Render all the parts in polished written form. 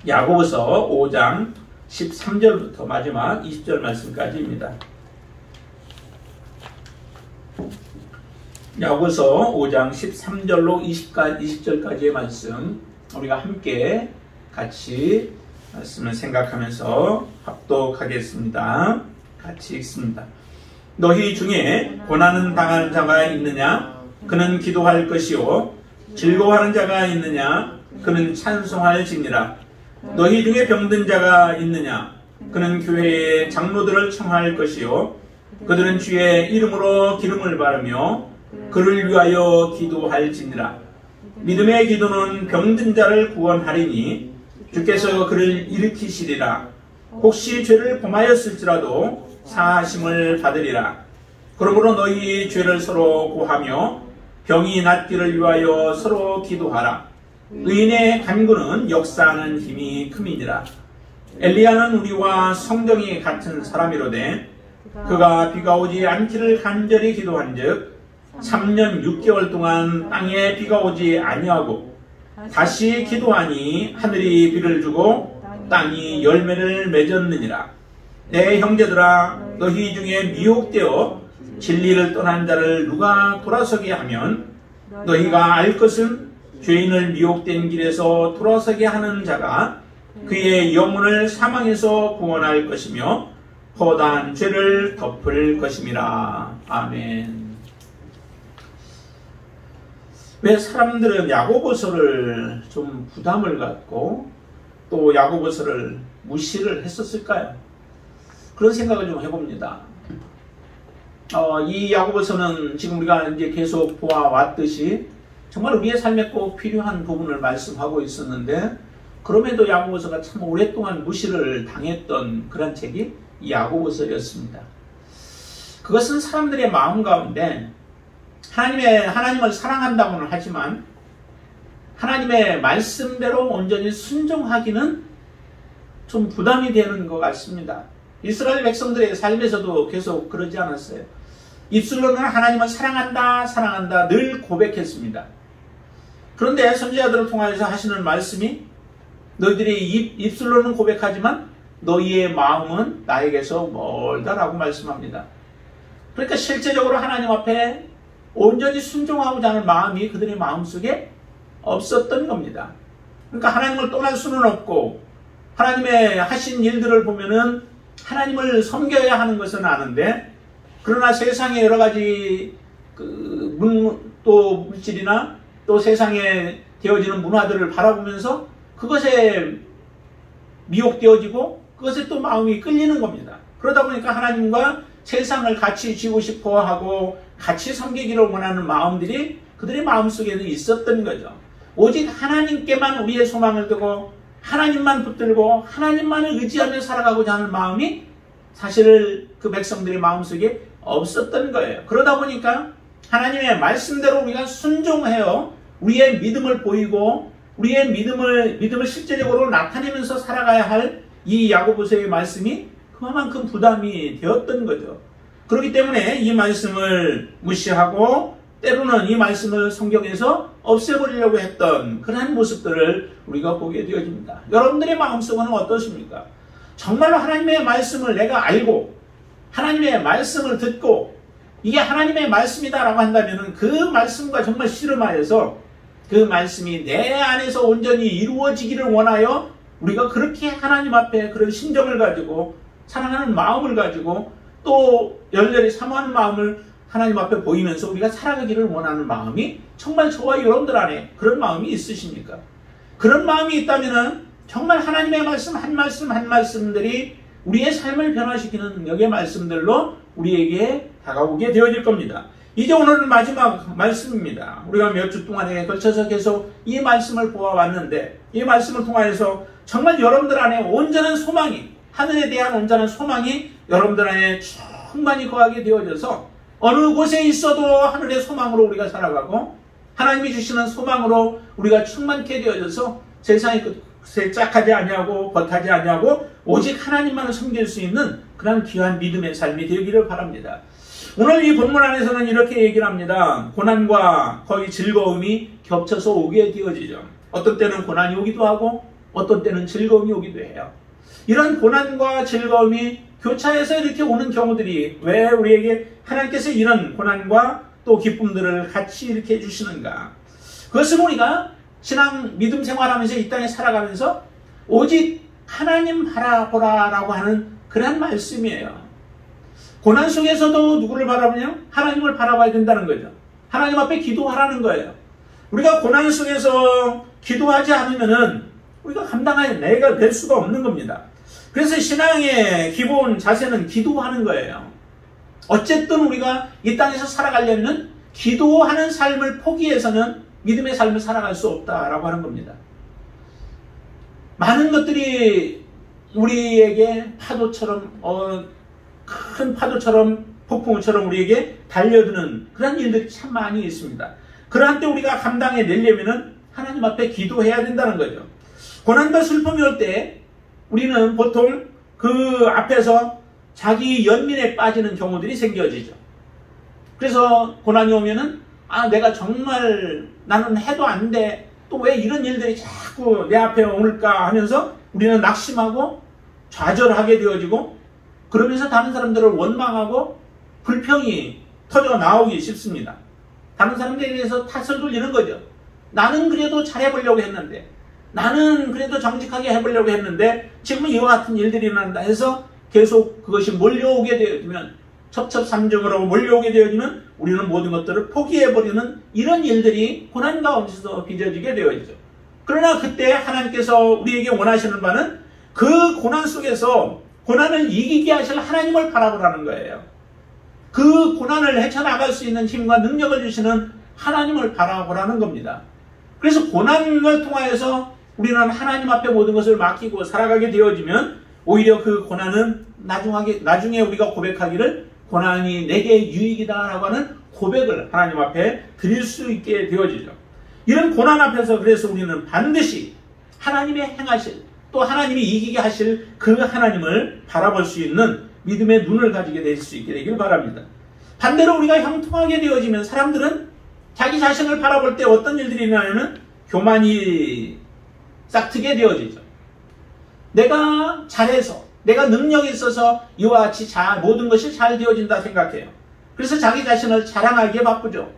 야고보서 5장 13절부터 마지막 20절 말씀까지입니다. 야고보서 5장 13절로 20절까지의 말씀 우리가 함께 같이 말씀을 생각하면서 합독하겠습니다. 같이 읽습니다. 너희 중에 고난을 당하는 자가 있느냐? 그는 기도할 것이요 즐거워하는 자가 있느냐? 그는 찬송할지니라. 너희 중에 병든 자가 있느냐? 그는 교회의 장로들을 청할 것이요 그들은 주의 이름으로 기름을 바르며 그를 위하여 기도할지니라. 믿음의 기도는 병든 자를 구원하리니 주께서 그를 일으키시리라. 혹시 죄를 범하였을지라도 사하심을 받으리라. 그러므로 너희 죄를 서로 고하며 병이 낫기를 위하여 서로 기도하라. 의인의 간구는 역사하는 힘이 큼이니라. 엘리야는 우리와 성정이 같은 사람이로되 그가 비가 오지 않기를 간절히 기도한즉 3년 6개월 동안 땅에 비가 오지 아니하고 다시 기도하니 하늘이 비를 주고 땅이 열매를 맺었느니라. 내 형제들아, 너희 중에 미혹되어 진리를 떠난 자를 누가 돌아서게 하면 너희가 알 것은 죄인을 미혹된 길에서 돌아서게 하는 자가 그의 영혼을 사망에서 구원할 것이며 허다한 죄를 덮을 것임이라. 아멘. 왜 사람들은 야고보서를 좀 부담을 갖고 또 야고보서를 무시를 했었을까요? 그런 생각을 좀 해봅니다. 이 야고보서는 지금 우리가 이제 계속 보아왔듯이 정말 우리의 삶에 꼭 필요한 부분을 말씀하고 있었는데 그럼에도 야고보서가 참 오랫동안 무시를 당했던 그런 책이 이 야고보서였습니다. 그것은 사람들의 마음 가운데 하나님을 사랑한다고는 하지만 하나님의 말씀대로 온전히 순종하기는 좀 부담이 되는 것 같습니다. 이스라엘 백성들의 삶에서도 계속 그러지 않았어요. 입술로는 하나님을 사랑한다 늘 고백했습니다. 그런데 선지자들을 통하여서 하시는 말씀이 너희들이 입술로는 고백하지만 너희의 마음은 나에게서 멀다라고 말씀합니다. 그러니까 실제적으로 하나님 앞에 온전히 순종하고자 하는 마음이 그들의 마음속에 없었던 겁니다. 그러니까 하나님을 떠날 수는 없고 하나님의 하신 일들을 보면은 하나님을 섬겨야 하는 것은 아는데 그러나 세상의 여러 가지 또 물질이나 또 세상에 되어지는 문화들을 바라보면서 그것에 미혹되어지고 그것에 또 마음이 끌리는 겁니다. 그러다 보니까 하나님과 세상을 같이 지고 싶어 하고 같이 섬기기를 원하는 마음들이 그들의 마음속에는 있었던 거죠. 오직 하나님께만 우리의 소망을 두고 하나님만 붙들고 하나님만을 의지하며 살아가고자 하는 마음이 사실 그 백성들의 마음속에 없었던 거예요. 그러다 보니까 하나님의 말씀대로 우리가 순종하여 우리의 믿음을 보이고 우리의 믿음을 실제적으로 나타내면서 살아가야 할 이 야고보서의 말씀이 그만큼 부담이 되었던 거죠. 그렇기 때문에 이 말씀을 무시하고 때로는 이 말씀을 성경에서 없애버리려고 했던 그러한 모습들을 우리가 보게 되어집니다. 여러분들의 마음속은 어떠십니까? 정말로 하나님의 말씀을 내가 알고 하나님의 말씀을 듣고 이게 하나님의 말씀이다라고 한다면 그 말씀과 정말 씨름하여서 그 말씀이 내 안에서 온전히 이루어지기를 원하여 우리가 그렇게 하나님 앞에 그런 심정을 가지고 사랑하는 마음을 가지고 또 열렬히 사모하는 마음을 하나님 앞에 보이면서 우리가 살아가기를 원하는 마음이 정말 저와 여러분들 안에 그런 마음이 있으십니까? 그런 마음이 있다면 정말 하나님의 말씀 한 말씀들이 우리의 삶을 변화시키는 능력의 말씀들로 우리에게 다가오게 되어질 겁니다. 이제 오늘은 마지막 말씀입니다. 우리가 몇 주 동안에 걸쳐서 계속 이 말씀을 보아왔는데 이 말씀을 통하여서 정말 여러분들 안에 온전한 소망이 하늘에 대한 온전한 소망이 여러분들 안에 충만히 거하게 되어져서 어느 곳에 있어도 하늘의 소망으로 우리가 살아가고 하나님이 주시는 소망으로 우리가 충만케 되어져서 세상에 짝하지 아니하고 겉하지 아니하고 오직 하나님만을 섬길 수 있는 그런 귀한 믿음의 삶이 되기를 바랍니다. 오늘 이 본문 안에서는 이렇게 얘기를 합니다. 고난과 거의 즐거움이 겹쳐서 오게 되어지죠. 어떤 때는 고난이 오기도 하고 어떤 때는 즐거움이 오기도 해요. 이런 고난과 즐거움이 교차해서 이렇게 오는 경우들이 왜 우리에게 하나님께서 이런 고난과 또 기쁨들을 같이 이렇게 해주시는가? 그것은 우리가 신앙 믿음 생활하면서 이 땅에 살아가면서 오직 하나님 바라보라라고 하는 그런 말씀이에요. 고난 속에서도 누구를 바라보냐? 하나님을 바라봐야 된다는 거죠. 하나님 앞에 기도하라는 거예요. 우리가 고난 속에서 기도하지 않으면은 우리가 감당할 내가 될 수가 없는 겁니다. 그래서 신앙의 기본 자세는 기도하는 거예요. 어쨌든 우리가 이 땅에서 살아가려면 기도하는 삶을 포기해서는 믿음의 삶을 살아갈 수 없다라고 하는 겁니다. 많은 것들이 우리에게 파도처럼 큰 파도처럼 폭풍처럼 우리에게 달려드는 그런 일들이 참 많이 있습니다. 그러한 때 우리가 감당해내려면 하나님 앞에 기도해야 된다는 거죠. 고난과 슬픔이 올 때 우리는 보통 그 앞에서 자기 연민에 빠지는 경우들이 생겨지죠. 그래서 고난이 오면은 내가 정말 나는 해도 안 돼. 또 왜 이런 일들이 자꾸 내 앞에 오를까 하면서 우리는 낙심하고 좌절하게 되어지고 그러면서 다른 사람들을 원망하고 불평이 터져 나오기 쉽습니다. 다른 사람들에 대해서 탓을 돌리는 거죠. 나는 그래도 잘해보려고 했는데 나는 그래도 정직하게 해보려고 했는데 지금은 이와 같은 일들이 일어난다 해서 계속 그것이 몰려오게 되어지면 첩첩산중으로 몰려오게 되어지면 우리는 모든 것들을 포기해버리는 이런 일들이 고난 가운데서 빚어지게 되어지죠. 그러나 그때 하나님께서 우리에게 원하시는 바는 그 고난 속에서 고난을 이기게 하실 하나님을 바라보라는 거예요. 그 고난을 헤쳐나갈 수 있는 힘과 능력을 주시는 하나님을 바라보라는 겁니다. 그래서 고난을 통하여서 우리는 하나님 앞에 모든 것을 맡기고 살아가게 되어지면 오히려 그 고난은 나중에 우리가 고백하기를 고난이 내게 유익이다라고 하는 고백을 하나님 앞에 드릴 수 있게 되어지죠. 이런 고난 앞에서 그래서 우리는 반드시 하나님의 행하실 또 하나님이 이기게 하실 그 하나님을 바라볼 수 있는 믿음의 눈을 가지게 될 수 있게 되길 바랍니다. 반대로 우리가 형통하게 되어지면 사람들은 자기 자신을 바라볼 때 어떤 일들이 일어나냐면 교만이 싹트게 되어지죠. 내가 잘해서 내가 능력이 있어서 이와 같이 모든 것이 잘 되어진다 생각해요. 그래서 자기 자신을 자랑하기에 바쁘죠.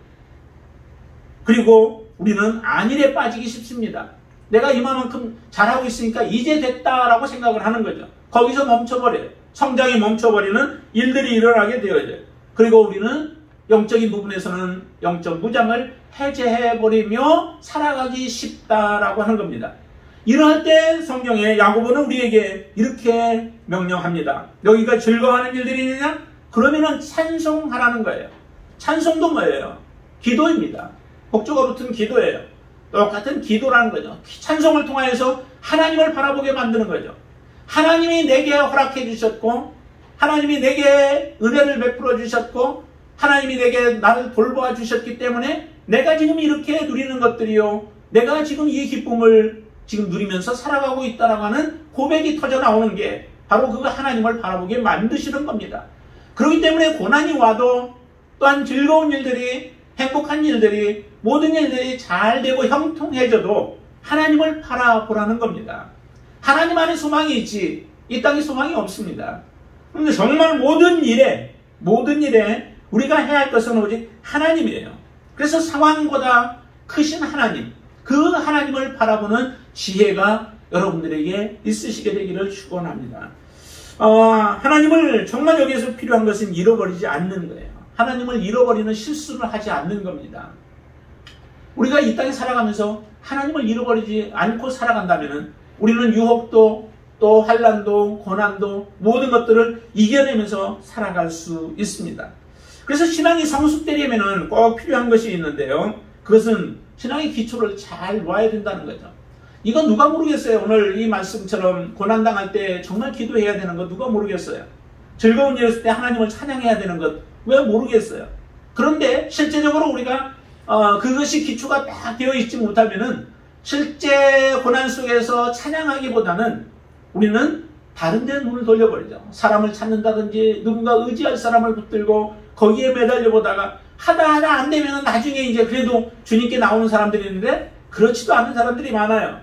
그리고 우리는 안일에 빠지기 쉽습니다. 내가 이만큼 잘하고 있으니까 이제 됐다라고 생각을 하는 거죠. 거기서 멈춰버려요. 성장이 멈춰버리는 일들이 일어나게 되어져요. 그리고 우리는 영적인 부분에서는 영적 무장을 해제해버리며 살아가기 쉽다라고 하는 겁니다. 이러할 때 성경에 야고보는 우리에게 이렇게 명령합니다. 너희가 즐거워하는 일들이 있느냐? 그러면은 찬송하라는 거예요. 찬송도 뭐예요? 기도입니다. 복조가 붙은 기도예요. 똑같은 기도라는 거죠. 찬송을 통하여서 하나님을 바라보게 만드는 거죠. 하나님이 내게 허락해 주셨고 하나님이 내게 은혜를 베풀어 주셨고 하나님이 내게 나를 돌보아 주셨기 때문에 내가 지금 이렇게 누리는 것들이요. 내가 지금 이 기쁨을 지금 누리면서 살아가고 있다라고 하는 고백이 터져 나오는 게 바로 그거 하나님을 바라보게 만드시는 겁니다. 그렇기 때문에 고난이 와도 또한 즐거운 일들이 행복한 일들이 모든 일들이 잘 되고 형통해져도 하나님을 바라보라는 겁니다. 하나님 안에 소망이 있지 이 땅에 소망이 없습니다. 그런데 정말 모든 일에 우리가 해야 할 것은 오직 하나님이에요. 그래서 상황보다 크신 하나님 그 하나님을 바라보는 지혜가 여러분들에게 있으시게 되기를 축원합니다. 하나님을 정말 여기에서 필요한 것은 잃어버리지 않는 거예요. 하나님을 잃어버리는 실수를 하지 않는 겁니다. 우리가 이 땅에 살아가면서 하나님을 잃어버리지 않고 살아간다면 우리는 유혹도 또 환난도 고난도 모든 것들을 이겨내면서 살아갈 수 있습니다. 그래서 신앙이 성숙되려면 꼭 필요한 것이 있는데요. 그것은 신앙의 기초를 잘 놓아야 된다는 거죠. 이건 누가 모르겠어요. 오늘 이 말씀처럼 고난당할 때 정말 기도해야 되는 것 누가 모르겠어요. 즐거운 일을 했을 때 하나님을 찬양해야 되는 것 왜 모르겠어요. 그런데 실제적으로 우리가 그것이 기초가 딱 되어 있지 못하면은 실제 고난 속에서 찬양하기보다는 우리는 다른 데 눈을 돌려버리죠. 사람을 찾는다든지 누군가 의지할 사람을 붙들고 거기에 매달려 보다가 하다 안 되면 나중에 이제 그래도 주님께 나오는 사람들이 있는데 그렇지도 않은 사람들이 많아요.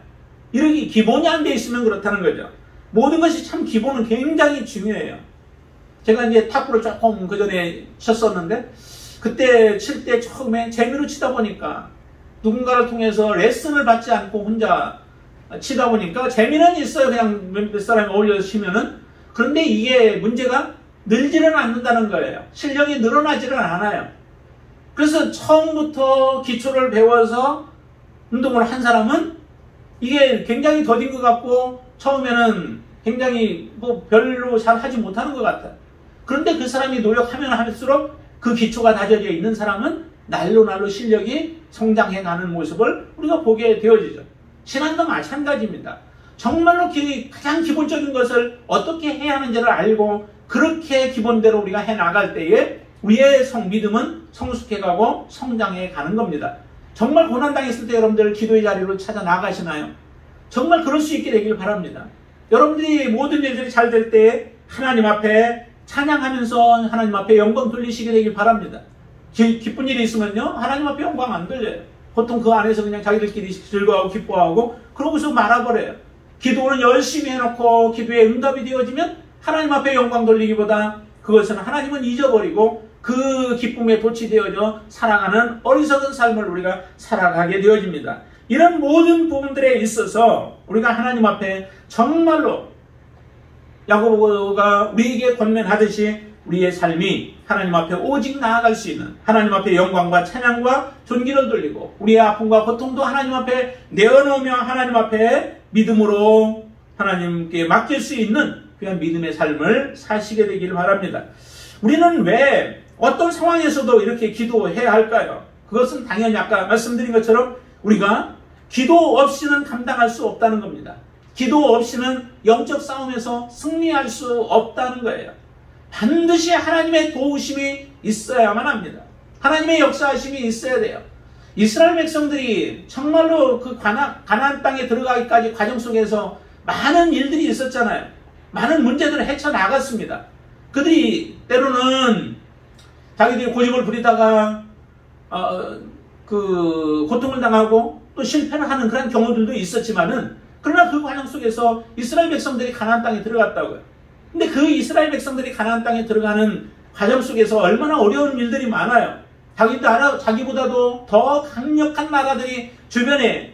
이렇게 기본이 안 돼 있으면 그렇다는 거죠. 모든 것이 참 기본은 굉장히 중요해요. 제가 이제 탁구를 조금 그 전에 쳤었는데, 그때 칠 때 처음에 재미로 치다 보니까 누군가를 통해서 레슨을 받지 않고 혼자 치다 보니까 재미는 있어요. 그냥 몇 사람이 어울려서 치면은. 그런데 이게 문제가 늘지는 않는다는 거예요. 실력이 늘어나지는 않아요. 그래서 처음부터 기초를 배워서 운동을 한 사람은 이게 굉장히 더딘 것 같고 처음에는 굉장히 뭐 별로 잘 하지 못하는 것 같아요. 그런데 그 사람이 노력하면 할수록 그 기초가 다져져 있는 사람은 날로 날로 실력이 성장해 가는 모습을 우리가 보게 되어지죠. 신앙도 마찬가지입니다. 정말로 가장 기본적인 것을 어떻게 해야 하는지를 알고 그렇게 기본대로 우리가 해 나갈 때에 우리의 믿음은 성숙해가고 성장해 가는 겁니다. 정말 고난당했을 때 여러분들 기도의 자리로 찾아 나가시나요? 정말 그럴 수 있게 되길 바랍니다. 여러분들이 모든 일들이 잘 될 때 하나님 앞에 찬양하면서 하나님 앞에 영광 돌리시게 되길 바랍니다. 기쁜 일이 있으면요 하나님 앞에 영광 안 돌려요. 보통 그 안에서 그냥 자기들끼리 즐거워하고 기뻐하고 그러고서 말아버려요. 기도는 열심히 해놓고 기도에 응답이 되어지면 하나님 앞에 영광 돌리기보다 그것은 하나님은 잊어버리고 그 기쁨에 도취되어져 살아가는 어리석은 삶을 우리가 살아가게 되어집니다. 이런 모든 부분들에 있어서 우리가 하나님 앞에 정말로 야고보가 우리에게 권면하듯이 우리의 삶이 하나님 앞에 오직 나아갈 수 있는 하나님 앞에 영광과 찬양과 존귀를 돌리고 우리의 아픔과 고통도 하나님 앞에 내어놓으며 하나님 앞에 믿음으로 하나님께 맡길 수 있는 그런 믿음의 삶을 사시게 되기를 바랍니다. 우리는 왜 어떤 상황에서도 이렇게 기도해야 할까요? 그것은 당연히 아까 말씀드린 것처럼 우리가 기도 없이는 감당할 수 없다는 겁니다. 기도 없이는 영적 싸움에서 승리할 수 없다는 거예요. 반드시 하나님의 도우심이 있어야만 합니다. 하나님의 역사하심이 있어야 돼요. 이스라엘 백성들이 정말로 그 가나안 땅에 들어가기까지 과정 속에서 많은 일들이 있었잖아요. 많은 문제들을 헤쳐나갔습니다. 그들이 때로는 자기들이 고집을 부리다가 그 고통을 당하고 또 실패를 하는 그런 경우들도 있었지만은 그러나 그 과정 속에서 이스라엘 백성들이 가나안 땅에 들어갔다고요. 근데 그 이스라엘 백성들이 가나안 땅에 들어가는 과정 속에서 얼마나 어려운 일들이 많아요. 자기보다도 더 강력한 나라들이 주변에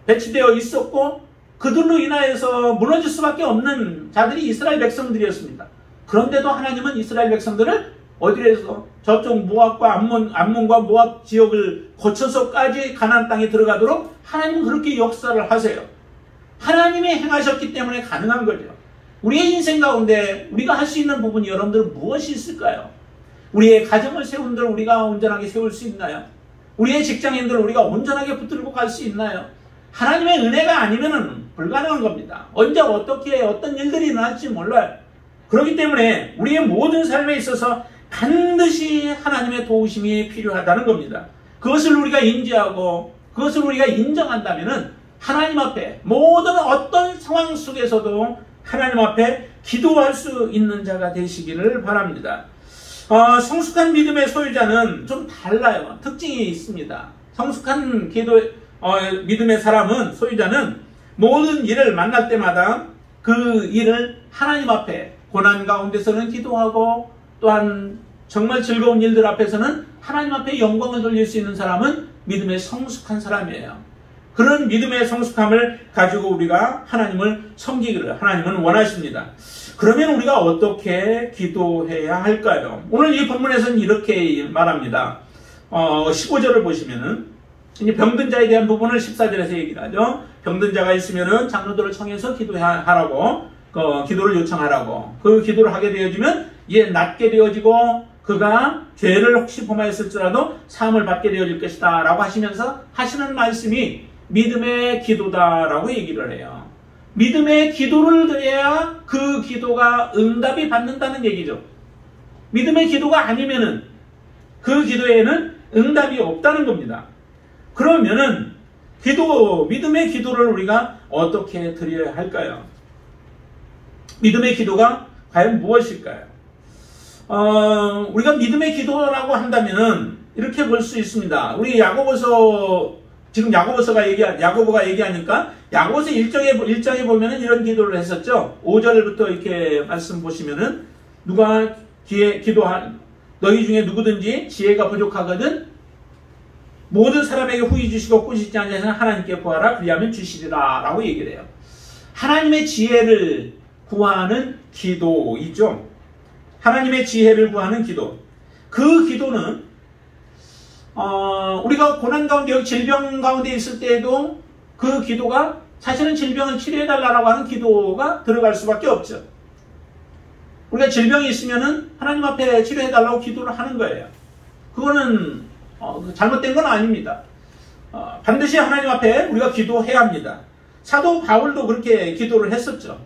배치되어 있었고 그들로 인하여서 무너질 수밖에 없는 자들이 이스라엘 백성들이었습니다. 그런데도 하나님은 이스라엘 백성들을 어디에서 저쪽 모압과 암몬과 모압 지역을 거쳐서까지 가나안 땅에 들어가도록 하나님은 그렇게 역사를 하세요. 하나님이 행하셨기 때문에 가능한 거죠. 우리의 인생 가운데 우리가 할 수 있는 부분이 여러분들은 무엇이 있을까요? 우리의 가정을 세운들 우리가 온전하게 세울 수 있나요? 우리의 직장인들 우리가 온전하게 붙들고 갈 수 있나요? 하나님의 은혜가 아니면 불가능한 겁니다. 언제 어떻게 어떤 일들이 일어날지 몰라요. 그렇기 때문에 우리의 모든 삶에 있어서 반드시 하나님의 도우심이 필요하다는 겁니다. 그것을 우리가 인지하고 그것을 우리가 인정한다면 하나님 앞에 모든 어떤 상황 속에서도 하나님 앞에 기도할 수 있는 자가 되시기를 바랍니다. 성숙한 믿음의 소유자는 좀 달라요. 특징이 있습니다. 성숙한 믿음의 사람은 소유자는 모든 일을 만날 때마다 그 일을 하나님 앞에 고난 가운데서는 기도하고 또한 정말 즐거운 일들 앞에서는 하나님 앞에 영광을 돌릴 수 있는 사람은 믿음의 성숙한 사람이에요. 그런 믿음의 성숙함을 가지고 우리가 하나님을 섬기기를 하나님은 원하십니다. 그러면 우리가 어떻게 기도해야 할까요? 오늘 이 본문에서는 이렇게 말합니다. 15절을 보시면은 이제 병든 자에 대한 부분을 14절에서 얘기를 하죠. 병든 자가 있으면은 장로들을 청해서 기도하라고 기도를 요청하라고 그 기도를 하게 되어지면 이에 낫게 되어지고 그가 죄를 혹시 범하였을지라도 사함을 받게 되어질 것이다 라고 하시면서 하시는 말씀이 믿음의 기도다라고 얘기를 해요. 믿음의 기도를 드려야 그 기도가 응답이 받는다는 얘기죠. 믿음의 기도가 아니면은 그 기도에는 응답이 없다는 겁니다. 그러면은 믿음의 기도를 우리가 어떻게 드려야 할까요? 믿음의 기도가 과연 무엇일까요? 우리가 믿음의 기도라고 한다면은 이렇게 볼 수 있습니다. 우리 야고보서 지금 야고보가 얘기하니까 야고보서 1장에 보면은 이런 기도를 했었죠. 5절부터 이렇게 말씀 보시면은 누가 너희 중에 누구든지 지혜가 부족하거든 모든 사람에게 후히 주시고 꾸짖지 아니하시는 하나님께 구하라 그리하면 주시리라 라고 얘기를 해요. 하나님의 지혜를 구하는 기도이죠. 하나님의 지혜를 구하는 기도. 그 기도는 우리가 고난 가운데 질병 가운데 있을 때에도 그 기도가 사실은 질병을 치료해달라고 하는 기도가 들어갈 수밖에 없죠. 우리가 질병이 있으면은 하나님 앞에 치료해달라고 기도를 하는 거예요. 그거는 잘못된 건 아닙니다. 반드시 하나님 앞에 우리가 기도해야 합니다. 사도 바울도 그렇게 기도를 했었죠.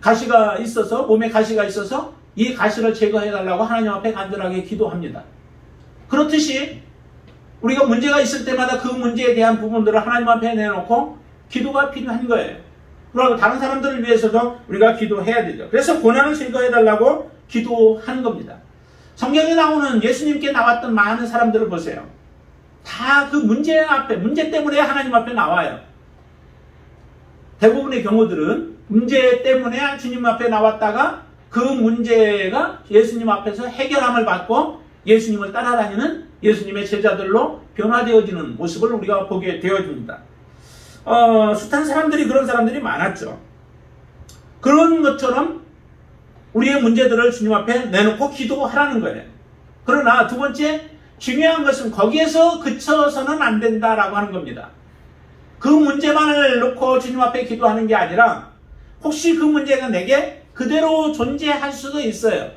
가시가 있어서 몸에 가시가 있어서 이 가시를 제거해달라고 하나님 앞에 간절하게 기도합니다. 그렇듯이 우리가 문제가 있을 때마다 그 문제에 대한 부분들을 하나님 앞에 내놓고 기도가 필요한 거예요. 그리고 다른 사람들을 위해서도 우리가 기도해야 되죠. 그래서 고난을 제거해달라고 기도하는 겁니다. 성경에 나오는 예수님께 나왔던 많은 사람들을 보세요. 다 그 문제 때문에 하나님 앞에 나와요. 대부분의 경우들은 문제 때문에 주님 앞에 나왔다가 그 문제가 예수님 앞에서 해결함을 받고 예수님을 따라다니는 예수님의 제자들로 변화되어지는 모습을 우리가 보게 되어집니다. 숱한 사람들이 그런 사람들이 많았죠. 그런 것처럼 우리의 문제들을 주님 앞에 내놓고 기도하라는 거예요. 그러나 두 번째 중요한 것은 거기에서 그쳐서는 안 된다라고 하는 겁니다. 그 문제만을 놓고 주님 앞에 기도하는 게 아니라 혹시 그 문제가 내게 그대로 존재할 수도 있어요.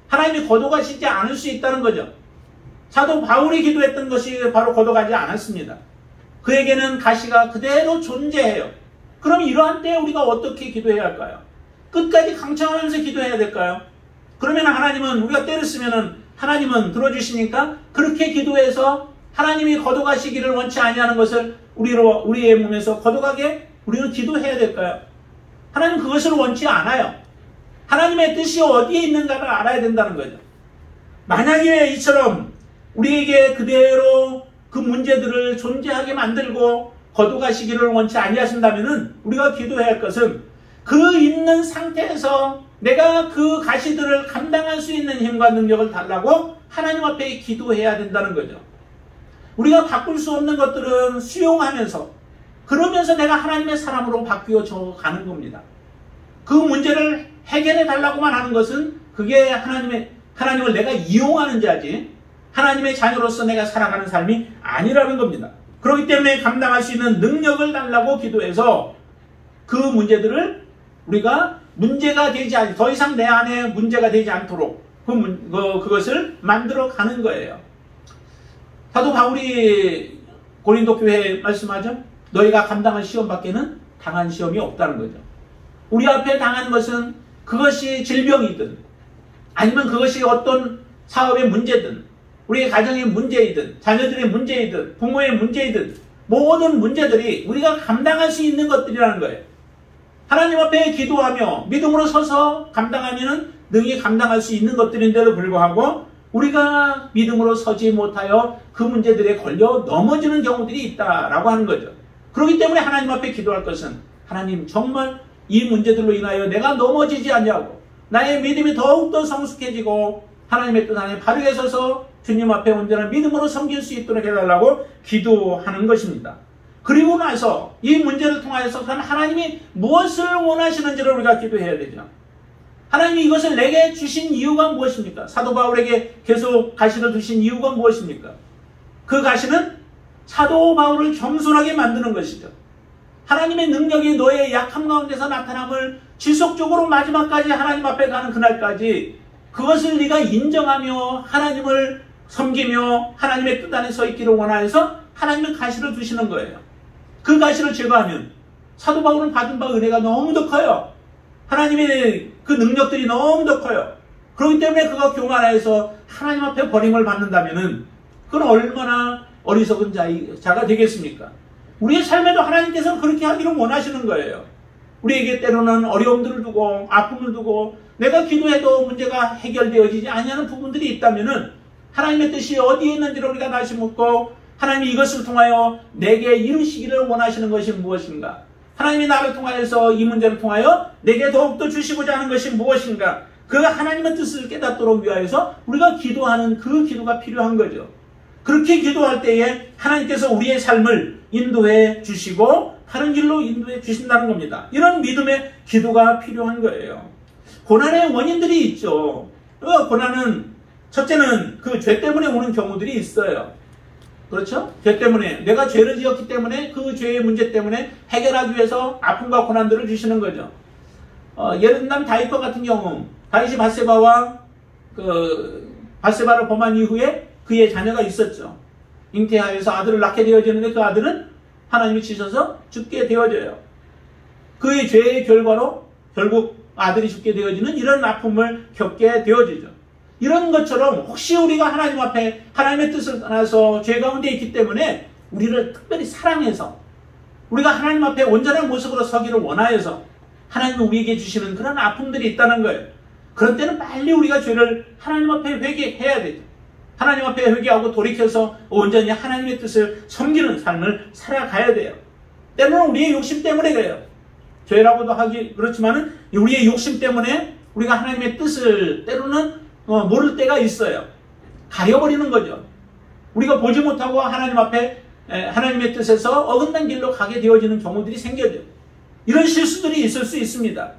하나님이 거둬가시지 않을 수 있다는 거죠. 사도 바울이 기도했던 것이 바로 거둬가지 않았습니다. 그에게는 가시가 그대로 존재해요. 그럼 이러한 때에 우리가 어떻게 기도해야 할까요? 끝까지 강청하면서 기도해야 될까요? 그러면 하나님은 우리가 때를 쓰면은 하나님은 들어주시니까 그렇게 기도해서 하나님이 거둬가시기를 원치 아니하는 것을 우리의 몸에서 거둬가게 우리는 기도해야 될까요? 하나님 그것을 원치 않아요. 하나님의 뜻이 어디에 있는가를 알아야 된다는 거죠. 만약에 이처럼 우리에게 그대로 그 문제들을 존재하게 만들고 거둬가시기를 원치 아니하신다면은 우리가 기도해야 할 것은 그 있는 상태에서 내가 그 가시들을 감당할 수 있는 힘과 능력을 달라고 하나님 앞에 기도해야 된다는 거죠. 우리가 바꿀 수 없는 것들은 수용하면서 그러면서 내가 하나님의 사람으로 바뀌어져 가는 겁니다. 그 문제를 해결해 달라고만 하는 것은 그게 하나님을 내가 이용하는 자지 하나님의 자녀로서 내가 살아가는 삶이 아니라는 겁니다. 그렇기 때문에 감당할 수 있는 능력을 달라고 기도해서 그 문제들을 우리가 문제가 되지 않, 더 이상 내 안에 문제가 되지 않도록 그것을 만들어 가는 거예요. 사도 바울이 고린도 교회에 말씀하죠. 너희가 감당한 시험밖에는 당한 시험이 없다는 거죠. 우리 앞에 당하는 것은 그것이 질병이든 아니면 그것이 어떤 사업의 문제든 우리의 가정의 문제이든 자녀들의 문제이든 부모의 문제이든 모든 문제들이 우리가 감당할 수 있는 것들이라는 거예요. 하나님 앞에 기도하며 믿음으로 서서 감당하면 능히 감당할 수 있는 것들인데도 불구하고 우리가 믿음으로 서지 못하여 그 문제들에 걸려 넘어지는 경우들이 있다라고 하는 거죠. 그렇기 때문에 하나님 앞에 기도할 것은 하나님 정말 이 문제들로 인하여 내가 넘어지지 않냐고 나의 믿음이 더욱더 성숙해지고 하나님의 뜻 안에 바르게 서서 주님 앞에 온전한 믿음으로 섬길 수 있도록 해달라고 기도하는 것입니다. 그리고 나서 이 문제를 통하여서 하나님이 무엇을 원하시는지를 우리가 기도해야 되죠. 하나님이 이것을 내게 주신 이유가 무엇입니까? 사도 바울에게 계속 가시를 주신 이유가 무엇입니까? 그 가시는 사도 바울을 겸손하게 만드는 것이죠. 하나님의 능력이 너의 약함 가운데서 나타남을 지속적으로 마지막까지 하나님 앞에 가는 그날까지 그것을 네가 인정하며 하나님을 섬기며 하나님의 뜻 안에 서 있기를 원하여서 하나님은 가시를 주시는 거예요. 그 가시를 제거하면 사도 바울은 받은 바 은혜가 너무 더 커요. 하나님의 그 능력들이 너무 더 커요. 그렇기 때문에 그가 교만해서 하나님 앞에 버림을 받는다면은 그건 얼마나 어리석은 자가 되겠습니까? 우리의 삶에도 하나님께서는 그렇게 하기를 원하시는 거예요. 우리에게 때로는 어려움들을 두고 아픔을 두고 내가 기도해도 문제가 해결되어지지 아니하는 부분들이 있다면은 하나님의 뜻이 어디에 있는지를 우리가 다시 묻고 하나님이 이것을 통하여 내게 이루시기를 원하시는 것이 무엇인가? 하나님이 나를 통하여서 이 문제를 통하여 내게 더욱더 주시고자 하는 것이 무엇인가? 그 하나님의 뜻을 깨닫도록 위하여서 우리가 기도하는 그 기도가 필요한 거죠. 그렇게 기도할 때에 하나님께서 우리의 삶을 인도해 주시고 다른 길로 인도해 주신다는 겁니다. 이런 믿음의 기도가 필요한 거예요. 고난의 원인들이 있죠. 고난은 첫째는 그 죄 때문에 오는 경우들이 있어요. 그렇죠? 죄 때문에 내가 죄를 지었기 때문에 그 죄의 문제 때문에 해결하기 위해서 아픔과 고난들을 주시는 거죠. 예를 들면 다윗과 같은 경우 다윗이 밧세바와 밧세바를 범한 이후에 그의 자녀가 있었죠. 잉태하여서 아들을 낳게 되어지는데 그 아들은 하나님이 치셔서 죽게 되어져요. 그의 죄의 결과로 결국 아들이 죽게 되어지는 이런 아픔을 겪게 되어지죠. 이런 것처럼 혹시 우리가 하나님 앞에 하나님의 뜻을 떠나서 죄 가운데 있기 때문에 우리를 특별히 사랑해서 우리가 하나님 앞에 온전한 모습으로 서기를 원하여서 하나님이 우리에게 주시는 그런 아픔들이 있다는 거예요. 그런 때는 빨리 우리가 죄를 하나님 앞에 회개해야 되죠. 하나님 앞에 회개하고 돌이켜서 온전히 하나님의 뜻을 섬기는 삶을 살아가야 돼요. 때로는 우리의 욕심 때문에 그래요. 죄라고도 하기 그렇지만은 우리의 욕심 때문에 우리가 하나님의 뜻을 때로는 모를 때가 있어요. 가려버리는 거죠. 우리가 보지 못하고 하나님 앞에 하나님의 뜻에서 어긋난 길로 가게 되어지는 경우들이 생겨져. 이런 실수들이 있을 수 있습니다.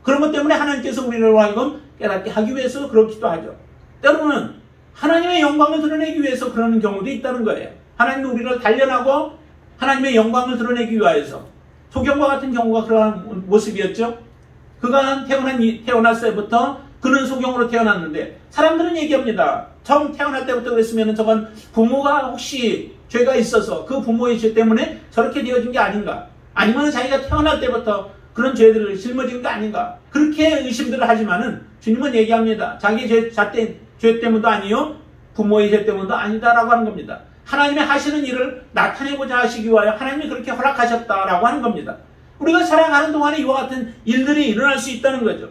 그런 것 때문에 하나님께서 우리를 하여금 깨닫게 하기 위해서 그렇기도 하죠. 때로는 하나님의 영광을 드러내기 위해서 그러는 경우도 있다는 거예요. 하나님은 우리를 단련하고 하나님의 영광을 드러내기 위하여서 소경과 같은 경우가 그러한 모습이었죠. 그가 태어났을 때부터 그는 소경으로 태어났는데 사람들은 얘기합니다. 처음 태어날 때부터 그랬으면 저건 부모가 혹시 죄가 있어서 그 부모의 죄 때문에 저렇게 되어진 게 아닌가? 아니면 자기가 태어날 때부터 그런 죄들을 짊어진 게 아닌가? 그렇게 의심들을 하지만은 주님은 얘기합니다. 자기 죄 때문도 아니요 부모의 죄 때문도 아니다라고 하는 겁니다. 하나님의 하시는 일을 나타내고자 하시기 위하여 하나님이 그렇게 허락하셨다라고 하는 겁니다. 우리가 살아가는 동안에 이와 같은 일들이 일어날 수 있다는 거죠.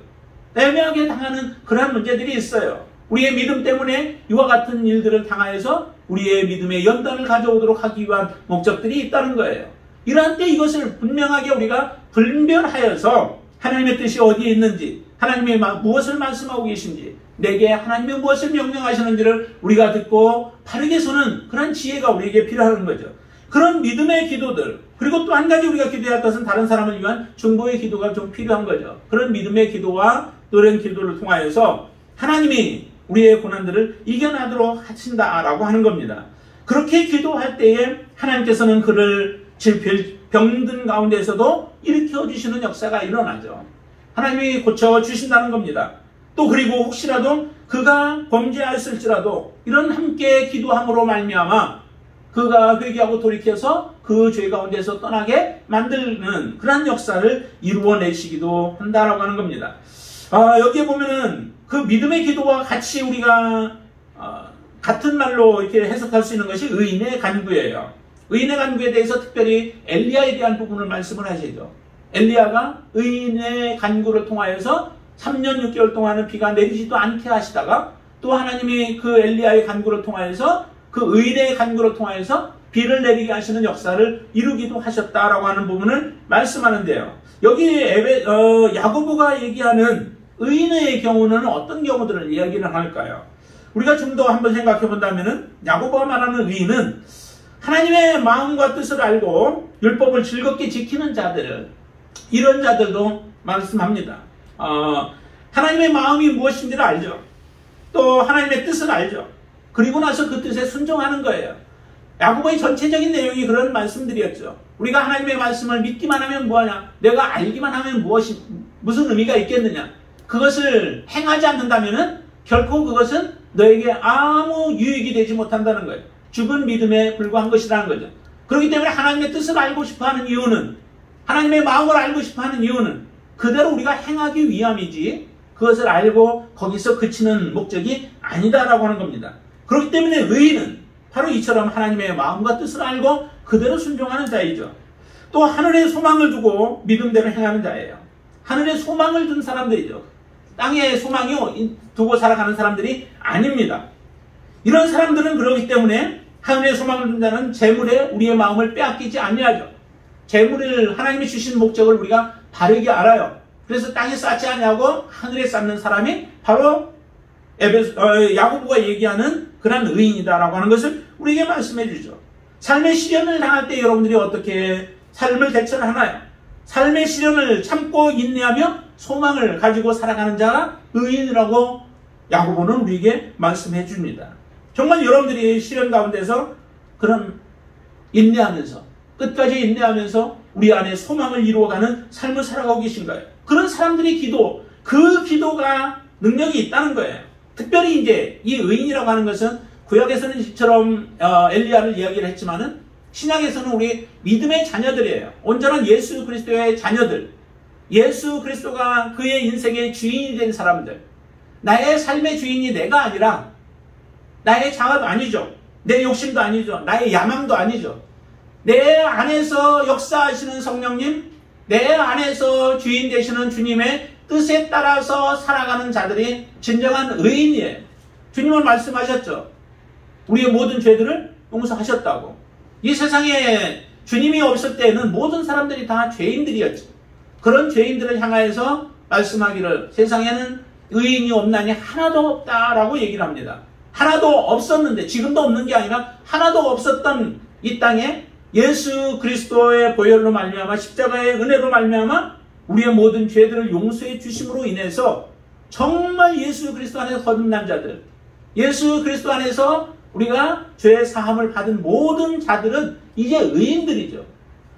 애매하게 당하는 그런 문제들이 있어요. 우리의 믿음 때문에 이와 같은 일들을 당하여서 우리의 믿음의 연단을 가져오도록 하기 위한 목적들이 있다는 거예요. 이러한 때 이것을 분명하게 우리가 분별하여서 하나님의 뜻이 어디에 있는지, 하나님이 무엇을 말씀하고 계신지, 내게 하나님이 무엇을 명령하시는지를 우리가 듣고 바르게 서는 그런 지혜가 우리에게 필요한 거죠. 그런 믿음의 기도들, 그리고 또 한 가지 우리가 기도해야 할 것은 다른 사람을 위한 중보의 기도가 좀 필요한 거죠. 그런 믿음의 기도와 또런 기도를 통하여서 하나님이 우리의 고난들을 이겨나도록 하신다라고 하는 겁니다. 그렇게 기도할 때에 하나님께서는 그를 병든 가운데에서도 일으켜주시는 역사가 일어나죠. 하나님이 고쳐주신다는 겁니다. 또 그리고 혹시라도 그가 범죄하였을지라도 이런 함께 기도함으로 말미암아 그가 회개하고 돌이켜서 그 죄 가운데서 떠나게 만드는 그런 역사를 이루어내시기도 한다라고 하는 겁니다. 여기에 보면은 그 믿음의 기도와 같이 우리가 같은 말로 이렇게 해석할 수 있는 것이 의인의 간구예요. 의인의 간구에 대해서 특별히 엘리야에 대한 부분을 말씀을 하시죠. 엘리야가 의인의 간구를 통하여서 3년 6개월 동안은 비가 내리지도 않게 하시다가 또 하나님이 그 엘리야의 간구를 통하여서 그 의인의 간구를 통하여서 비를 내리게 하시는 역사를 이루기도 하셨다라고 하는 부분을 말씀하는데요. 여기 야고보가 얘기하는 의인의 경우는 어떤 경우들을 이야기를 할까요? 우리가 좀 더 한번 생각해 본다면은 야고보가 말하는 의인은 하나님의 마음과 뜻을 알고 율법을 즐겁게 지키는 자들을, 이런 자들도 말씀합니다. 하나님의 마음이 무엇인지를 알죠. 또 하나님의 뜻을 알죠. 그리고 나서 그 뜻에 순종하는 거예요. 야고보의 전체적인 내용이 그런 말씀들이었죠. 우리가 하나님의 말씀을 믿기만 하면 뭐하냐? 내가 알기만 하면 무슨 의미가 있겠느냐? 그것을 행하지 않는다면은 결코 그것은 너에게 아무 유익이 되지 못한다는 거예요. 죽은 믿음에 불과한 것이라는 거죠. 그렇기 때문에 하나님의 뜻을 알고 싶어하는 이유는, 하나님의 마음을 알고 싶어하는 이유는 그대로 우리가 행하기 위함이지 그것을 알고 거기서 그치는 목적이 아니다라고 하는 겁니다. 그렇기 때문에 의인은 바로 이처럼 하나님의 마음과 뜻을 알고 그대로 순종하는 자이죠. 또 하늘에 소망을 두고 믿음대로 행하는 자예요. 하늘에 소망을 둔 사람들이죠. 땅에 소망이 두고 살아가는 사람들이 아닙니다. 이런 사람들은 그러기 때문에 하늘의 소망을 둔 자는 재물에 우리의 마음을 빼앗기지 아니하죠. 재물을 하나님이 주신 목적을 우리가 바르게 알아요. 그래서 땅에 쌓지 아니하고 하늘에 쌓는 사람이 바로 야고보가 얘기하는 그런 의인이다라고 하는 것을 우리에게 말씀해 주죠. 삶의 시련을 당할 때 여러분들이 어떻게 삶을 대처를 하나요? 삶의 시련을 참고 인내하며 소망을 가지고 살아가는 자가 의인이라고 야고보는 우리에게 말씀해 줍니다. 정말 여러분들이 시련 가운데서 그런 인내하면서 끝까지 인내하면서 우리 안에 소망을 이루어가는 삶을 살아가고 계신가요? 그런 사람들의 기도, 그 기도가 능력이 있다는 거예요. 특별히 이제 이 의인이라고 하는 것은 구약에서는 이처럼 엘리야를 이야기를 했지만은 신약에서는 우리 믿음의 자녀들이에요. 온전한 예수 그리스도의 자녀들. 예수 그리스도가 그의 인생의 주인이 된 사람들. 나의 삶의 주인이 내가 아니라 나의 자아도 아니죠. 내 욕심도 아니죠. 나의 야망도 아니죠. 내 안에서 역사하시는 성령님, 내 안에서 주인 되시는 주님의 뜻에 따라서 살아가는 자들이 진정한 의인이에요. 주님은 말씀하셨죠. 우리의 모든 죄들을 용서하셨다고. 이 세상에 주님이 없을 때에는 모든 사람들이 다 죄인들이었죠. 그런 죄인들을 향하여서 말씀하기를 세상에는 의인이 없나니 하나도 없다라고 얘기를 합니다. 하나도 없었는데, 지금도 없는 게 아니라 하나도 없었던 이 땅에 예수 그리스도의 보혈로 말미암아 십자가의 은혜로 말미암아 우리의 모든 죄들을 용서해 주심으로 인해서 정말 예수 그리스도 안에서 거듭난 자들, 예수 그리스도 안에서 우리가 죄 사함을 받은 모든 자들은 이제 의인들이죠.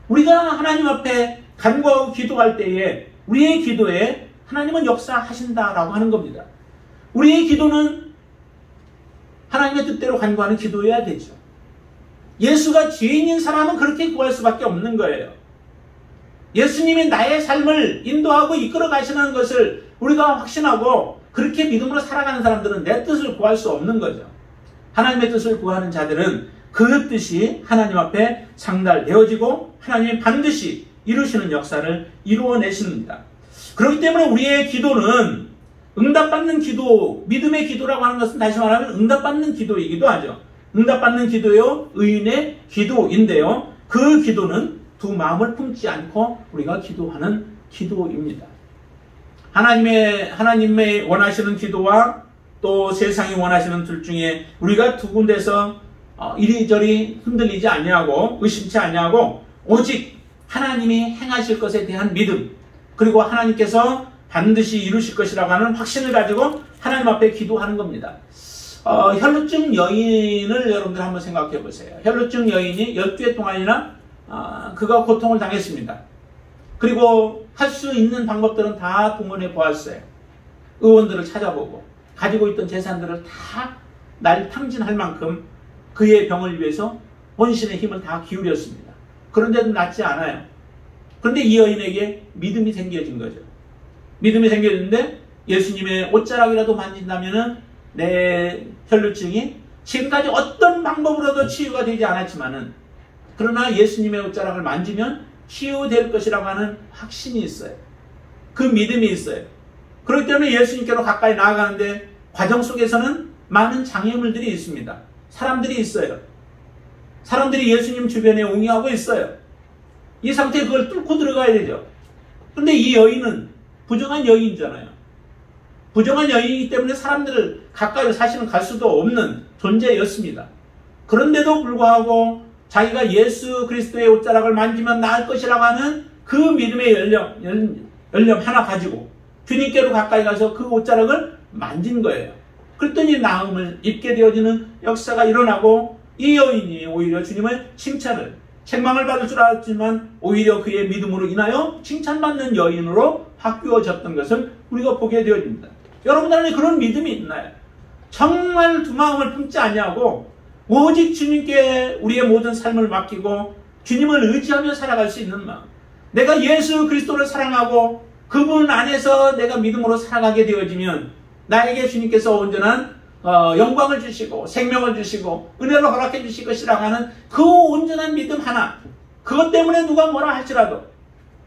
우리가 하나님 앞에 간구하고 기도할 때에 우리의 기도에 하나님은 역사하신다라고 하는 겁니다. 우리의 기도는 하나님의 뜻대로 간구하는 기도여야 되죠. 예수가 죄인인 사람은 그렇게 구할 수밖에 없는 거예요. 예수님이 나의 삶을 인도하고 이끌어 가시는 것을 우리가 확신하고 그렇게 믿음으로 살아가는 사람들은 내 뜻을 구할 수 없는 거죠. 하나님의 뜻을 구하는 자들은 그 뜻이 하나님 앞에 상달되어지고 하나님이 반드시 이루시는 역사를 이루어내십니다. 그렇기 때문에 우리의 기도는 응답받는 기도, 믿음의 기도라고 하는 것은 다시 말하면 응답받는 기도이기도 하죠. 응답받는 기도요, 의인의 기도인데요. 그 기도는 두 마음을 품지 않고 우리가 기도하는 기도입니다. 하나님의 원하시는 기도와 또 세상이 원하시는 둘 중에 우리가 두 군데서 이리저리 흔들리지 아니하고 의심치 아니하고 오직 하나님이 행하실 것에 대한 믿음, 그리고 하나님께서 반드시 이루실 것이라고 하는 확신을 가지고 하나님 앞에 기도하는 겁니다. 혈루증 여인을 여러분들 한번 생각해 보세요. 혈루증 여인이 12회 동안이나 그가 고통을 당했습니다. 그리고 할 수 있는 방법들은 다 동원해 보았어요. 의원들을 찾아보고 가지고 있던 재산들을 다 날탕진할 만큼 그의 병을 위해서 본신의 힘을 다 기울였습니다. 그런데도 낫지 않아요. 그런데 이 여인에게 믿음이 생겨진 거죠. 믿음이 생겨졌는데 예수님의 옷자락이라도 만진다면은 내 혈루증이 지금까지 어떤 방법으로도 치유가 되지 않았지만은 그러나 예수님의 옷자락을 만지면 치유될 것이라고 하는 확신이 있어요. 그 믿음이 있어요. 그렇기 때문에 예수님께로 가까이 나아가는데 과정 속에서는 많은 장애물들이 있습니다. 사람들이 있어요. 사람들이 예수님 주변에 옹이하고 있어요. 이 상태에 그걸 뚫고 들어가야 되죠. 그런데 이 여인은 부정한 여인이잖아요. 부정한 여인이기 때문에 사람들을 가까이 사실은 갈 수도 없는 존재였습니다. 그런데도 불구하고 자기가 예수 그리스도의 옷자락을 만지면 나을 것이라고 하는 그 믿음의 열념 하나 가지고 주님께로 가까이 가서 그 옷자락을 만진 거예요. 그랬더니 나음을 입게 되어지는 역사가 일어나고 이 여인이 오히려 주님을 책망을 받을 줄 알았지만 오히려 그의 믿음으로 인하여 칭찬받는 여인으로 바뀌어졌던 것을 우리가 보게 되어집니다. 여러분들 안에 그런 믿음이 있나요? 정말 두 마음을 품지 아니하고 오직 주님께 우리의 모든 삶을 맡기고 주님을 의지하며 살아갈 수 있는 마음. 내가 예수 그리스도를 사랑하고 그분 안에서 내가 믿음으로 살아가게 되어지면 나에게 주님께서 온전한 영광을 주시고 생명을 주시고 은혜를 허락해 주실 것이라고 하는 그 온전한 믿음 하나, 그것 때문에 누가 뭐라 할지라도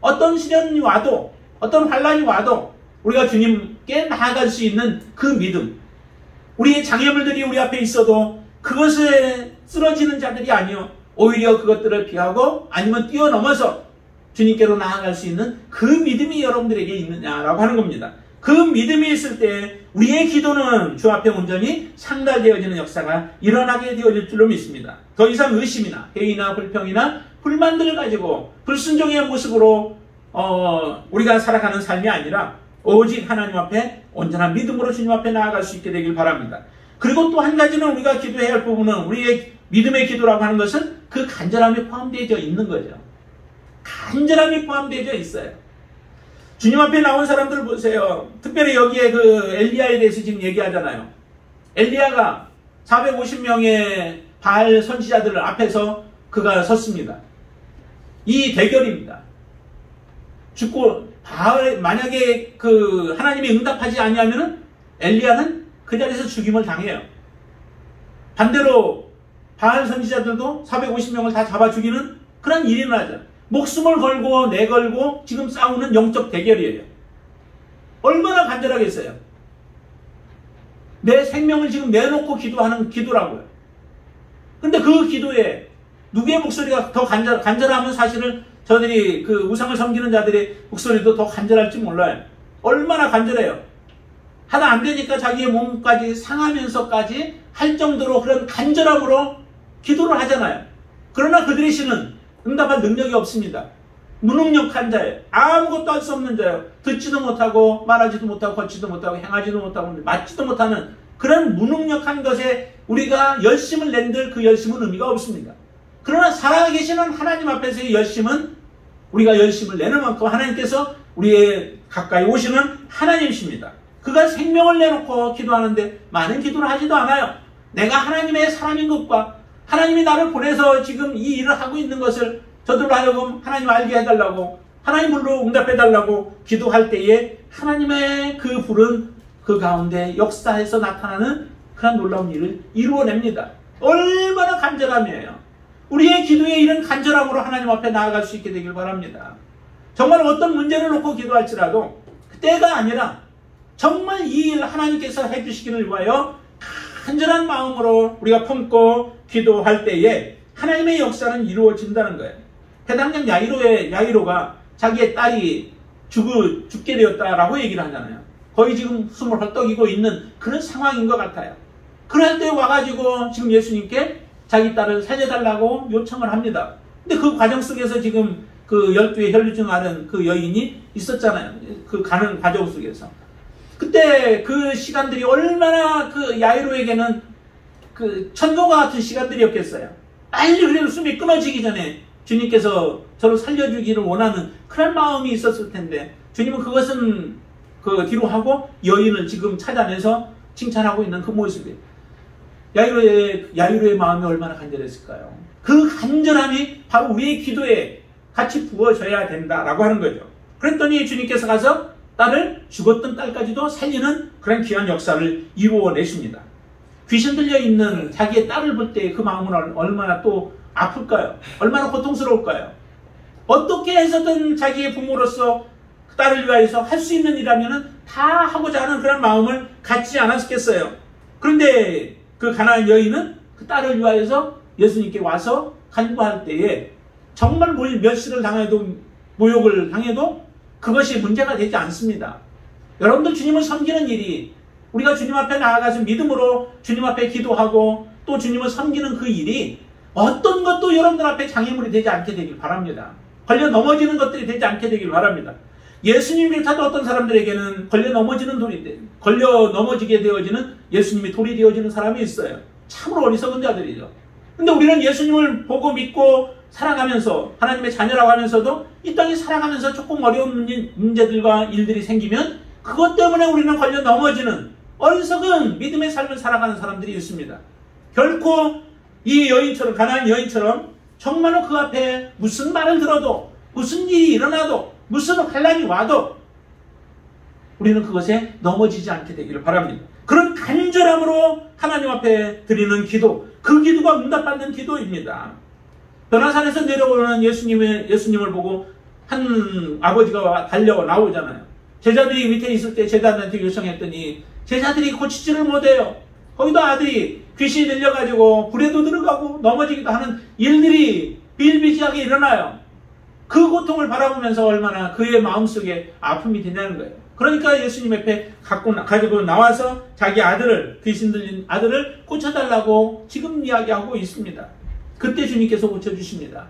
어떤 시련이 와도 어떤 환난이 와도 우리가 주님께 나아갈 수 있는 그 믿음, 우리의 장애물들이 우리 앞에 있어도 그것에 쓰러지는 자들이 아니요 오히려 그것들을 피하고 아니면 뛰어넘어서 주님께로 나아갈 수 있는 그 믿음이 여러분들에게 있느냐라고 하는 겁니다. 그 믿음이 있을 때 우리의 기도는 주 앞에 온전히 상달되어지는 역사가 일어나게 되어질 줄로 믿습니다. 더 이상 의심이나 회의나 불평이나 불만들을 가지고 불순종의 모습으로 우리가 살아가는 삶이 아니라 오직 하나님 앞에 온전한 믿음으로 주님 앞에 나아갈 수 있게 되길 바랍니다. 그리고 또 한 가지는 우리가 기도해야 할 부분은 우리의 믿음의 기도라고 하는 것은 그 간절함이 포함되어 있는 거죠. 간절함이 포함되어 있어요. 주님 앞에 나온 사람들 보세요. 특별히 여기에 그 엘리야에 대해서 지금 얘기하잖아요. 엘리야가 450명의 바알 선지자들 앞에서 그가 섰습니다. 이 대결입니다. 죽고 만약에 그 하나님이 응답하지 아니하면은 엘리야는 그 자리에서 죽임을 당해요. 반대로 바알 선지자들도 450명을 다 잡아 죽이는 그런 일이 일어나죠. 목숨을 걸고 내걸고 지금 싸우는 영적 대결이에요. 얼마나 간절하겠어요. 내 생명을 지금 내놓고 기도하는 기도라고요. 근데 그 기도에 누구의 목소리가 더 간절하면 사실은 저들이 그 우상을 섬기는 자들의 목소리도 더 간절할지 몰라요. 얼마나 간절해요. 하나 안 되니까 자기의 몸까지 상하면서까지 할 정도로 그런 간절함으로 기도를 하잖아요. 그러나 그들의 신은 응답할 능력이 없습니다. 무능력한 자예요. 아무것도 할 수 없는 자예요. 듣지도 못하고 말하지도 못하고 걷지도 못하고 행하지도 못하고 맞지도 못하는 그런 무능력한 것에 우리가 열심을 낸들 그 열심은 의미가 없습니다. 그러나 살아계시는 하나님 앞에서의 열심은 우리가 열심을 내는 만큼 하나님께서 우리의 가까이 오시는 하나님이십니다. 그가 생명을 내놓고 기도하는데 많은 기도를 하지도 않아요. 내가 하나님의 사람인 것과 하나님이 나를 보내서 지금 이 일을 하고 있는 것을 저들로 하여금 하나님 알게 해달라고 하나님 불로 응답해달라고 기도할 때에 하나님의 그 불은 그 가운데 역사에서 나타나는 그런 놀라운 일을 이루어냅니다. 얼마나 간절함이에요. 우리의 기도에 이런 간절함으로 하나님 앞에 나아갈 수 있게 되길 바랍니다. 정말 어떤 문제를 놓고 기도할지라도 그때가 아니라 정말 이 일 하나님께서 해주시기를 위하여 간절한 마음으로 우리가 품고 기도할 때에 하나님의 역사는 이루어진다는 거예요. 해당장 야이로가 자기의 딸이 죽게 되었다라고 얘기를 하잖아요. 거의 지금 숨을 헐떡이고 있는 그런 상황인 것 같아요. 그럴 때 와가지고 지금 예수님께 자기 딸을 살려달라고 요청을 합니다. 근데 그 과정 속에서 지금 그 12의 혈류증 앓은 그 여인이 있었잖아요. 그 가는 과정 속에서. 그때 그 시간들이 얼마나 그 야이로에게는 그 천국과 같은 시간들이었겠어요. 빨리 그래도 숨이 끊어지기 전에 주님께서 저를 살려주기를 원하는 그런 마음이 있었을 텐데 주님은 그것은 그 뒤로 하고 여인을 지금 찾아내서 칭찬하고 있는 그 모습이에요. 야이로의 마음이 얼마나 간절했을까요? 그 간절함이 바로 우리의 기도에 같이 부어져야 된다라고 하는 거죠. 그랬더니 주님께서 가서 딸을 죽었던 딸까지도 살리는 그런 귀한 역사를 이루어내십니다. 귀신 들려있는 자기의 딸을 볼 때 그 마음은 얼마나 또 아플까요? 얼마나 고통스러울까요? 어떻게 해서든 자기의 부모로서 그 딸을 위하여서 할 수 있는 일이라면 다 하고자 하는 그런 마음을 갖지 않았겠어요. 그런데 그 가나안 여인은 그 딸을 위하여서 예수님께 와서 간구할 때에 정말 멸시를 당해도 모욕을 당해도 그것이 문제가 되지 않습니다. 여러분들 주님을 섬기는 일이 우리가 주님 앞에 나아가서 믿음으로 주님 앞에 기도하고 또 주님을 섬기는 그 일이 어떤 것도 여러분들 앞에 장애물이 되지 않게 되길 바랍니다. 걸려 넘어지는 것들이 되지 않게 되길 바랍니다. 예수님 비롯한 어떤 사람들에게는 걸려 넘어지게 되어지는 예수님이 돌이 되어지는 사람이 있어요. 참으로 어리석은 자들이죠. 근데 우리는 예수님을 보고 믿고 살아가면서 하나님의 자녀라고 하면서도 이 땅에 살아가면서 조금 어려운 문제들과 일들이 생기면 그것 때문에 우리는 걸려 넘어지는 어리석은 믿음의 삶을 살아가는 사람들이 있습니다. 결코 이 여인처럼 가나안 여인처럼 정말로 그 앞에 무슨 말을 들어도 무슨 일이 일어나도 무슨 환란이 와도 우리는 그것에 넘어지지 않게 되기를 바랍니다. 그런 간절함으로 하나님 앞에 드리는 기도, 그 기도가 응답받는 기도입니다. 변화산에서 내려오는 예수님을 보고 한 아버지가 달려 나오잖아요. 제자들이 밑에 있을 때 제자들한테 요청했더니 제자들이 고치지를 못해요. 거기도 아들이 귀신이 들려가지고 불에도 들어가고 넘어지기도 하는 일들이 비일비재하게 일어나요. 그 고통을 바라보면서 얼마나 그의 마음속에 아픔이 되냐는 거예요. 그러니까 예수님 앞에 가지고 나와서 자기 아들을, 귀신 들린 아들을 고쳐달라고 지금 이야기하고 있습니다. 그때 주님께서 고쳐주십니다.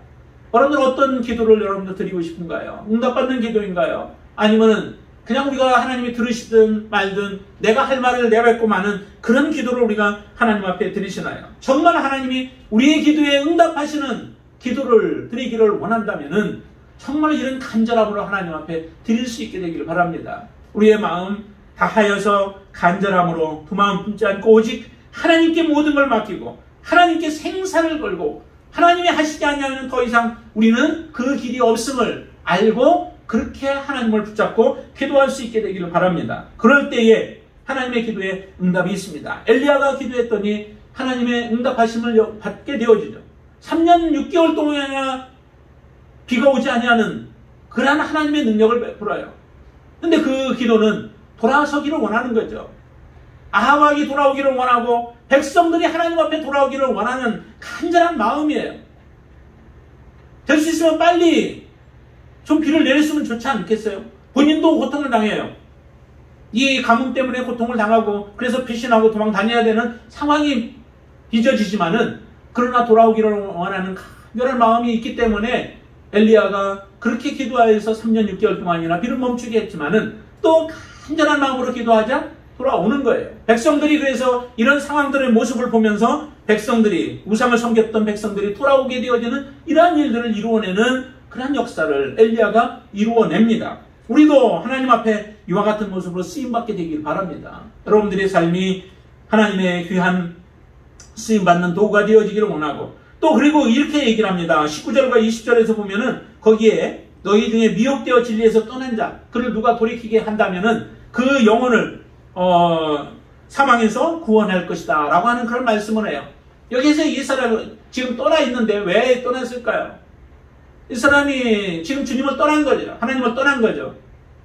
여러분들 어떤 기도를 여러분들 드리고 싶은가요? 응답받는 기도인가요? 아니면은 그냥 우리가 하나님이 들으시든 말든 내가 할 말을 내뱉고 마는 그런 기도를 우리가 하나님 앞에 드리시나요? 정말 하나님이 우리의 기도에 응답하시는 기도를 드리기를 원한다면은 정말 이런 간절함으로 하나님 앞에 드릴 수 있게 되기를 바랍니다. 우리의 마음 다하여서 간절함으로 두 마음 품지 않고 오직 하나님께 모든 걸 맡기고 하나님께 생사를 걸고 하나님이 하시지 않으면 더 이상 우리는 그 길이 없음을 알고 그렇게 하나님을 붙잡고 기도할 수 있게 되기를 바랍니다. 그럴 때에 하나님의 기도에 응답이 있습니다. 엘리야가 기도했더니 하나님의 응답하심을 받게 되어지죠. 3년 6개월 동안이나 비가 오지 아니하는 그러한 하나님의 능력을 베풀어요. 근데 그 기도는 돌아서기를 원하는 거죠. 아합이 돌아오기를 원하고 백성들이 하나님 앞에 돌아오기를 원하는 간절한 마음이에요. 될 수 있으면 빨리 좀 비를 내렸으면 좋지 않겠어요? 본인도 고통을 당해요. 이 가뭄 때문에 고통을 당하고 그래서 피신하고 도망 다녀야 되는 상황이 빚어지지만은 그러나 돌아오기를 원하는 간절한 마음이 있기 때문에 엘리야가 그렇게 기도하여서 3년 6개월 동안이나 비를 멈추게 했지만은 또 간절한 마음으로 기도하자 돌아오는 거예요. 백성들이 그래서 이런 상황들의 모습을 보면서 백성들이 우상을 섬겼던 백성들이 돌아오게 되어지는 이러한 일들을 이루어내는 그런 역사를 엘리야가 이루어냅니다. 우리도 하나님 앞에 이와 같은 모습으로 쓰임받게 되길 바랍니다. 여러분들의 삶이 하나님의 귀한 쓰임받는 도구가 되어지기를 원하고 또 그리고 이렇게 얘기를 합니다. 19절과 20절에서 보면은 거기에 너희 중에 미혹되어 진리에서 떠난 자 그를 누가 돌이키게 한다면은 그 영혼을 사망에서 구원할 것이다 라고 하는 그런 말씀을 해요. 여기서 이 사람은 지금 떠나 있는데 왜 떠났을까요? 이 사람이 지금 주님을 떠난 거죠. 하나님을 떠난 거죠.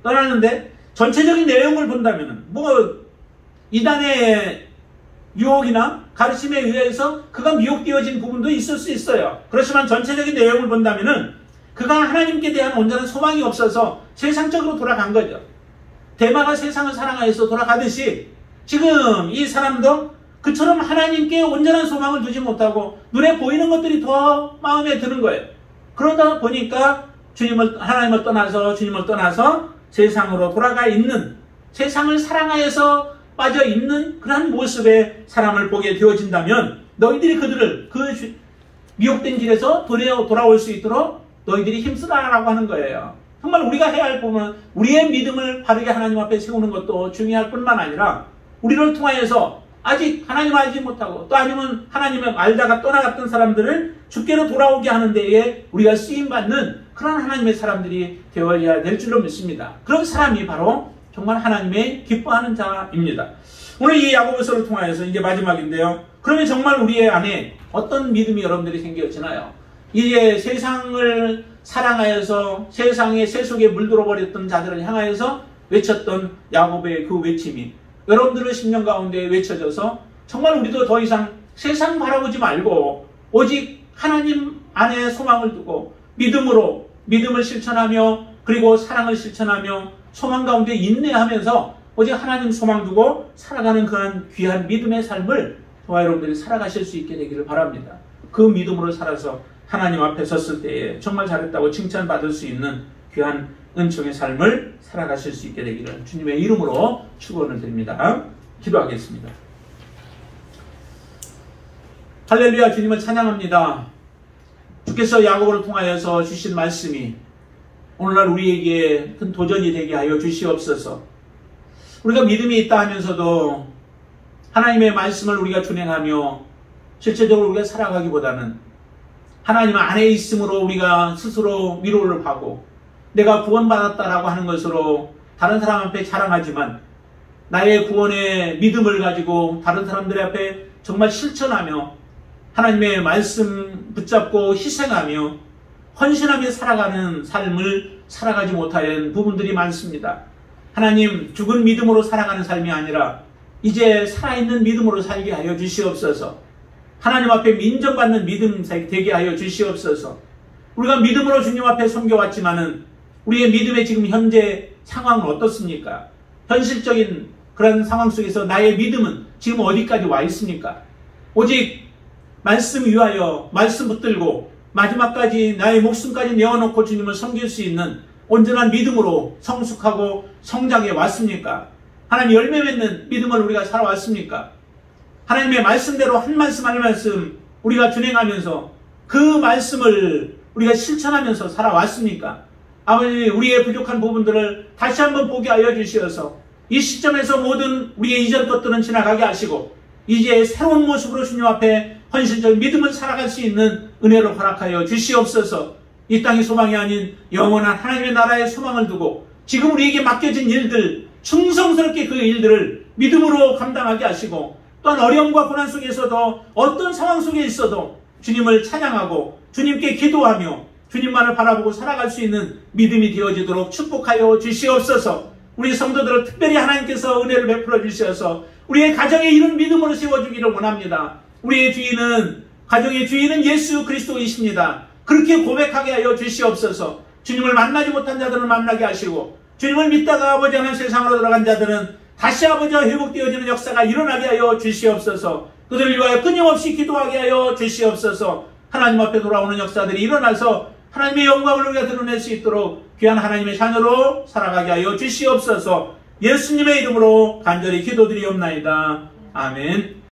떠났는데 전체적인 내용을 본다면은 이단의 유혹이나 가르침에 의해서 그가 미혹되어진 부분도 있을 수 있어요. 그렇지만 전체적인 내용을 본다면은 그가 하나님께 대한 온전한 소망이 없어서 세상적으로 돌아간 거죠. 데마가 세상을 사랑하여서 돌아가듯이 지금 이 사람도 그처럼 하나님께 온전한 소망을 두지 못하고 눈에 보이는 것들이 더 마음에 드는 거예요. 그러다 보니까 하나님을 떠나서 주님을 떠나서 세상으로 돌아가 있는 세상을 사랑하여서 빠져 있는 그런 모습의 사람을 보게 되어진다면 너희들이 그들을 그 미혹된 길에서 돌아올 수 있도록 너희들이 힘쓰라라고 하는 거예요. 정말 우리가 해야 할 부분은 우리의 믿음을 바르게 하나님 앞에 세우는 것도 중요할 뿐만 아니라 우리를 통하여서 아직 하나님을 알지 못하고 또 아니면 하나님을 알다가 떠나갔던 사람들을 주께로 돌아오게 하는 데에 우리가 쓰임받는 그런 하나님의 사람들이 되어야 될 줄로 믿습니다. 그런 사람이 바로 정말 하나님의 기뻐하는 자입니다. 오늘 이 야고보서를 통하여서 이제 마지막인데요. 그러면 정말 우리의 안에 어떤 믿음이 여러분들이 생겨지나요? 이제 세상을 사랑하여서 세상의 세속에 물들어 버렸던 자들을 향하여서 외쳤던 야고보의 그 외침이 여러분들의 심령 가운데 외쳐져서 정말 우리도 더 이상 세상 바라보지 말고 오직 하나님 안에 소망을 두고 믿음을 실천하며 그리고 사랑을 실천하며 소망 가운데 인내하면서 오직 하나님 소망 두고 살아가는 그런 귀한 믿음의 삶을 저와 여러분들이 살아가실 수 있게 되기를 바랍니다. 그 믿음으로 살아서 하나님 앞에 섰을 때에 정말 잘했다고 칭찬받을 수 있는 귀한 은총의 삶을 살아가실 수 있게 되기를 주님의 이름으로 축원을 드립니다. 기도하겠습니다. 할렐루야. 주님을 찬양합니다. 주께서 야고보를 통하여서 주신 말씀이 오늘날 우리에게 큰 도전이 되게 하여 주시옵소서. 우리가 믿음이 있다 하면서도 하나님의 말씀을 우리가 준행하며 실제적으로 우리가 살아가기보다는 하나님 안에 있음으로 우리가 스스로 위로를 하고 내가 구원받았다라고 하는 것으로 다른 사람 앞에 자랑하지만 나의 구원의 믿음을 가지고 다른 사람들 앞에 정말 실천하며 하나님의 말씀 붙잡고 희생하며 헌신하며 살아가는 삶을 살아가지 못하는 부분들이 많습니다. 하나님 죽은 믿음으로 살아가는 삶이 아니라 이제 살아있는 믿음으로 살게 하여 주시옵소서. 하나님 앞에 인정받는 믿음 되게 하여 주시옵소서. 우리가 믿음으로 주님 앞에 섬겨왔지만은 우리의 믿음의 지금 현재 상황은 어떻습니까? 현실적인 그런 상황 속에서 나의 믿음은 지금 어디까지 와 있습니까? 오직 말씀 위하여 말씀 붙들고 마지막까지 나의 목숨까지 내어놓고 주님을 섬길 수 있는 온전한 믿음으로 성숙하고 성장해 왔습니까? 하나님 열매 맺는 믿음을 우리가 살아왔습니까? 하나님의 말씀대로 한 말씀 한 말씀 우리가 준행하면서 그 말씀을 우리가 실천하면서 살아왔습니까? 아버지, 우리의 부족한 부분들을 다시 한번 보게 하여 주시어서 이 시점에서 모든 우리의 이전 것들은 지나가게 하시고 이제 새로운 모습으로 주님 앞에 헌신적인 믿음을 살아갈 수 있는 은혜로 허락하여 주시옵소서. 이 땅의 소망이 아닌 영원한 하나님의 나라의 소망을 두고 지금 우리에게 맡겨진 일들, 충성스럽게 그 일들을 믿음으로 감당하게 하시고 또한 어려움과 고난 속에서도 어떤 상황 속에 있어도 주님을 찬양하고 주님께 기도하며 주님만을 바라보고 살아갈 수 있는 믿음이 되어지도록 축복하여 주시옵소서. 우리 성도들을 특별히 하나님께서 은혜를 베풀어 주셔서 우리의 가정에 이런 믿음으로 세워주기를 원합니다. 우리의 주인은, 가정의 주인은 예수 그리스도이십니다. 그렇게 고백하게 하여 주시옵소서. 주님을 만나지 못한 자들은 만나게 하시고 주님을 믿다가 아버지 하나님 세상으로 들어간 자들은 다시 아버지와 회복되어지는 역사가 일어나게 하여 주시옵소서. 그들을 위하여 끊임없이 기도하게 하여 주시옵소서. 하나님 앞에 돌아오는 역사들이 일어나서 하나님의 영광을 우리가 드러낼 수 있도록 귀한 하나님의 자녀로 살아가게 하여 주시옵소서. 예수님의 이름으로 간절히 기도드리옵나이다. 아멘.